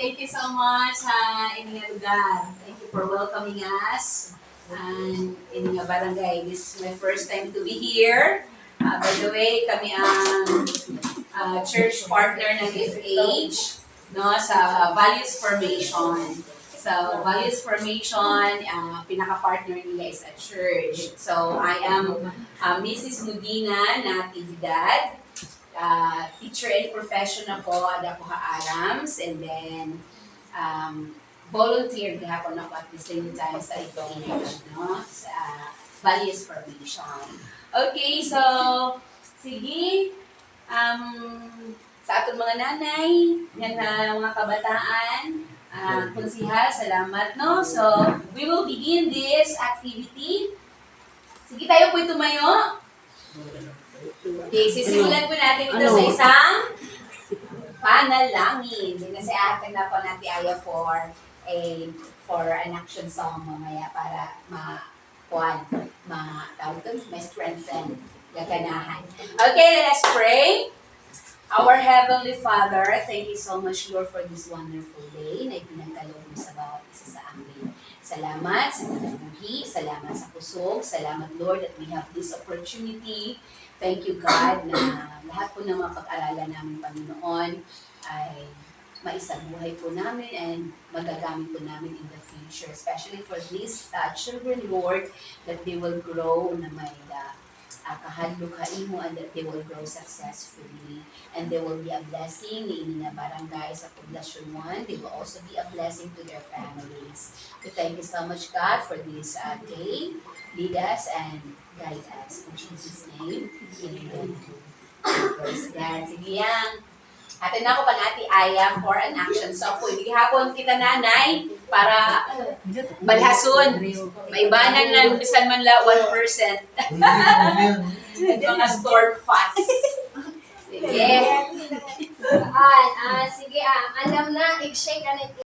thank you so much Inyong lugar. Thank you for welcoming us in your barangay. This is my first time to be here. By the way, kami ang church partner ng FH no, sa Values Formation. So, Values Formation, pinaka-partner nila is a church. So, I am Mrs. Mudina Natividad. Teacher and professional po ada ko Arams, and then volunteer gihapon ako at the same time sa FH, no, sa Values Formation. Okay, so sige, sa atong mga nanay, yan na mga kabataan, konsihal, salamat, no? So, we will begin this activity. Sige, tayo po'y tumayo. Okay, sisimulan po natin ito sa isang panalangin. Kasi atin na po natin aya for an action song mamaya para ma-strengthen gaganahan. Okay, let us pray. Our Heavenly Father, thank you so much, Lord, for this wonderful day na ipinagkaloob mo sa bawat isa sa amin. Salamat sa panamuhi, salamat sa kusog, salamat, Lord, that we have this opportunity. Thank you, God, na lahat po ng mga pag-aralan namin, Panginoon, ay maisabuhay po namin and magagamit po namin in the future, especially for these children, Lord, that they will grow na may kahadlukain mo and that they will grow successfully and they will be a blessing ni na barangay sa Poblasyon 1. They will also be a blessing to their families. We thank you so much, God, for this day. Lead us and guide us. In Jesus' name, amen. Praise God. Sige yan. Atin na ako pang ati Aya for an action. So, pwede hapon kita nanay para balhason. May banan lang, bisan man la 1%. Mga stored fast. Sige. Sige, alam na, i-shake ka